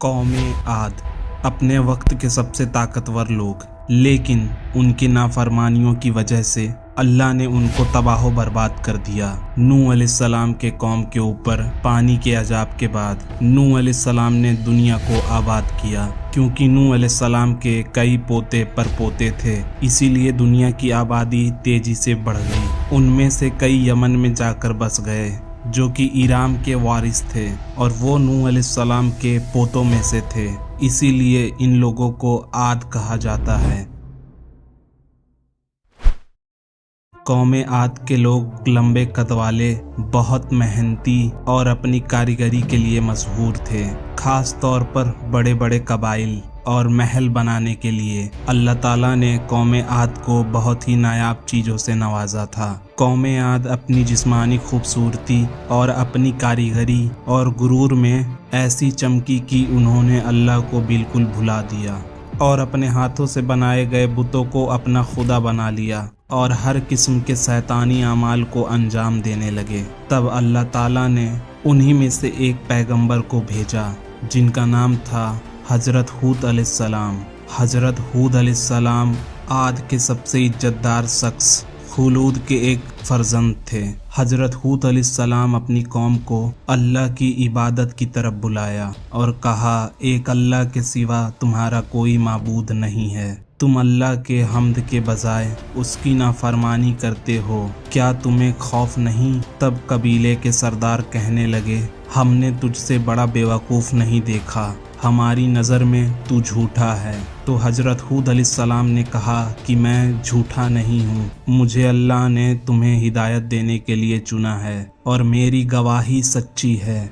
कौम आद अपने वक्त के सबसे ताकतवर लोग, लेकिन उनकी नाफरमानियों की वजह से अल्लाह ने उनको तबाह बर्बाद कर दिया। नूह अलैहिस्सलाम के कौम के ऊपर पानी के अजाब के बाद नूह अलैहिस्सलाम ने दुनिया को आबाद किया। क्योंकि नूह अलैहिस्सलाम के कई पोते परपोते थे, इसीलिए दुनिया की आबादी तेजी से बढ़ गई। उनमें से कई यमन में जाकर बस गए, जो कि ईराम के वारिस थे, और वो नूह अलैहिस्सलाम के पोतों में से थे। इसीलिए इन लोगों को आद कहा जाता है। कौम आद के लोग लंबे कद वाले, बहुत मेहनती और अपनी कारीगरी के लिए मशहूर थे। खास तौर पर बड़े बड़े कबाइल और महल बनाने के लिए अल्लाह ताला ने कौम आद को बहुत ही नायाब चीज़ों से नवाजा था। कौम आद अपनी जिस्मानी खूबसूरती और अपनी कारीगरी और गुरूर में ऐसी चमकी कि उन्होंने अल्लाह को बिल्कुल भुला दिया और अपने हाथों से बनाए गए बुतों को अपना खुदा बना लिया और हर किस्म के शैतानी अमाल को अंजाम देने लगे। तब अल्लाह ताला ने उन्हीं में से एक पैगंबर को भेजा, जिनका नाम था हज़रत हूद अलैहिस्सलाम। हज़रत हूद अलैहिस्सलाम आद के सबसे इज्जतदार शख्स खुलूद के एक फर्जंद थे। हज़रत हूद अलैहिस्सलाम अपनी कौम को अल्लाह की इबादत की तरफ बुलाया और कहा, एक अल्लाह के सिवा तुम्हारा कोई माबूद नहीं है। तुम अल्लाह के हम्द के बजाय उसकी नाफरमानी करते हो, क्या तुम्हें खौफ नहीं? तब कबीले के सरदार कहने लगे, हमने तुझसे बड़ा बेवकूफ़ नहीं देखा, हमारी नज़र में तू झूठा है। तो हज़रत हूद अलैहिस्सलाम ने कहा कि मैं झूठा नहीं हूँ, मुझे अल्लाह ने तुम्हें हिदायत देने के लिए चुना है और मेरी गवाही सच्ची है।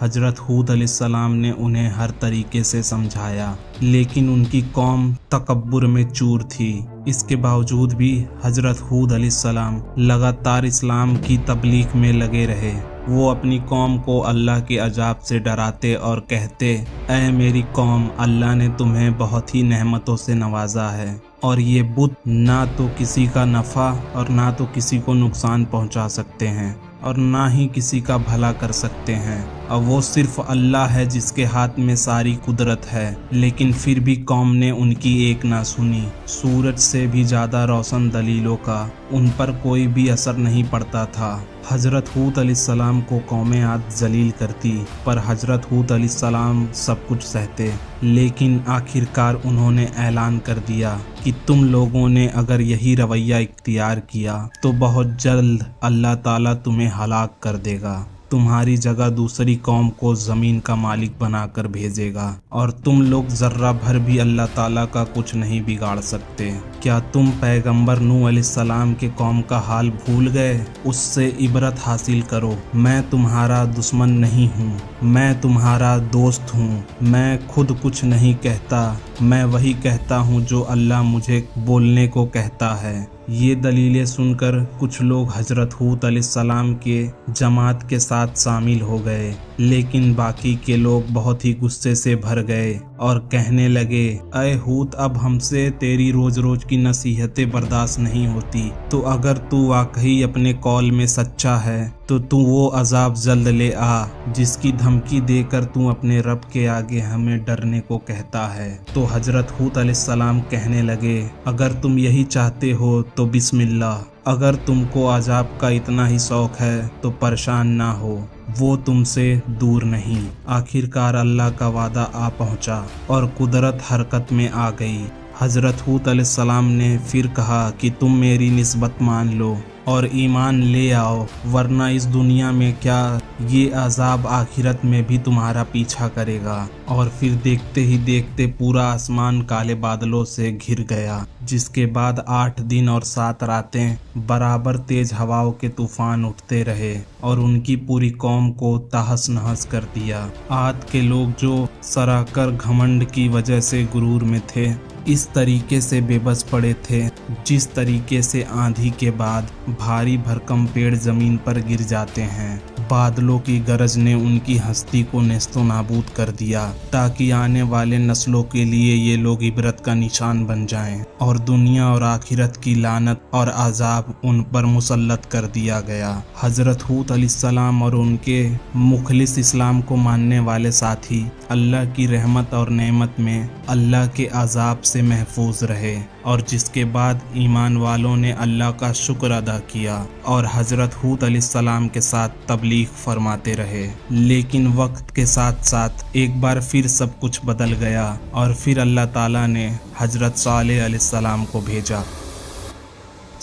हज़रत हूद अलैहिस्सलाम ने उन्हें हर तरीके से समझाया, लेकिन उनकी कौम तकब्बुर में चूर थी। इसके बावजूद भी हज़रत हूद अलैहिस्सलाम लगातार इस्लाम की तबलीग में लगे रहे। वो अपनी कौम को अल्लाह के अजाब से डराते और कहते, ऐ मेरी कौम, अल्लाह ने तुम्हें बहुत ही नेमतों से नवाजा है और ये बुत ना तो किसी का नफ़ा और ना तो किसी को नुकसान पहुंचा सकते हैं और ना ही किसी का भला कर सकते हैं, और वो सिर्फ अल्लाह है जिसके हाथ में सारी कुदरत है। लेकिन फिर भी कौम ने उनकी एक ना सुनी। सूरज से भी ज़्यादा रोशन दलीलों का उन पर कोई भी असर नहीं पड़ता था। हज़रत हूद अलैहिस्सलाम को कौम आद जलील करती, पर हज़रत हूद अलैहिस्सलाम सब कुछ सहते। लेकिन आखिरकार उन्होंने ऐलान कर दिया कि तुम लोगों ने अगर यही रवैया इख्तियार किया तो बहुत जल्द अल्लाह ताला तुम्हें हलाक कर देगा, तुम्हारी जगह दूसरी कौम को ज़मीन का मालिक बनाकर भेजेगा और तुम लोग ज़र्रा भर भी अल्लाह ताला का कुछ नहीं बिगाड़ सकते। क्या तुम पैगंबर नूह अलैहिस्सलाम के कौम का हाल भूल गए? उससे इबरत हासिल करो। मैं तुम्हारा दुश्मन नहीं हूँ, मैं तुम्हारा दोस्त हूँ। मैं खुद कुछ नहीं कहता, मैं वही कहता हूँ जो अल्लाह मुझे बोलने को कहता है। ये दलीलें सुनकर कुछ लोग हज़रत हूद अलैहिस्सलाम के जमात के साथ शामिल हो गए, लेकिन बाकी के लोग बहुत ही गुस्से से भर गए और कहने लगे, अय हूद, अब हमसे तेरी रोज रोज की नसीहतें बर्दाश्त नहीं होती, तो अगर तू वाकई अपने कौल में सच्चा है तो तू वो अजाब जल्द ले आ जिसकी धमकी देकर तू अपने रब के आगे हमें डरने को कहता है। तो हज़रत हूद अलैहिस्सलाम कहने लगे, अगर तुम यही चाहते हो तो बिस्मिल्लाह, अगर तुमको अजाब का इतना ही शौक है तो परेशान ना हो, वो तुमसे दूर नहीं। आखिरकार अल्लाह का वादा आ पहुंचा और कुदरत हरकत में आ गई। हज़रत हूद अलैहिस्सलाम ने फिर कहा कि तुम मेरी निस्बत मान लो और ईमान ले आओ, वरना इस दुनिया में क्या ये अजाब आखिरत में भी तुम्हारा पीछा करेगा। और फिर देखते ही देखते पूरा आसमान काले बादलों से घिर गया, जिसके बाद 8 दिन और 7 रातें बराबर तेज हवाओं के तूफान उठते रहे और उनकी पूरी कौम को तहस नहस कर दिया। आद के लोग जो सराकर घमंड की वजह से गुरूर में थे, इस तरीके से बेबस पड़े थे जिस तरीके से आंधी के बाद भारी भरकम पेड़ जमीन पर गिर जाते हैं। बादलों की गरज ने उनकी हस्ती को नेस्तो नाबूद कर दिया, ताकि आने वाले नस्लों के लिए ये लोग इबरत का निशान बन जाएं, और दुनिया और आखिरत की लानत और अजाब उन पर मुसल्लत कर दिया गया। हजरत हूद अलैहिस्सलाम और उनके मुखलिस इस्लाम को मानने वाले साथी अल्लाह की रहमत और नेमत में अल्लाह के अजाब से महफूज रहे, और जिसके बाद ईमान वालों ने अल्लाह का शुक्र अदा किया और हजरत हूद अलैहिस्सलाम के साथ तबलीग फरमाते रहे। लेकिन वक्त के साथ साथ एक बार फिर सब कुछ बदल गया और फिर अल्लाह ताला ने हजरत सालेह अलैहिस्सलाम को भेजा।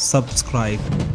सब्सक्राइब।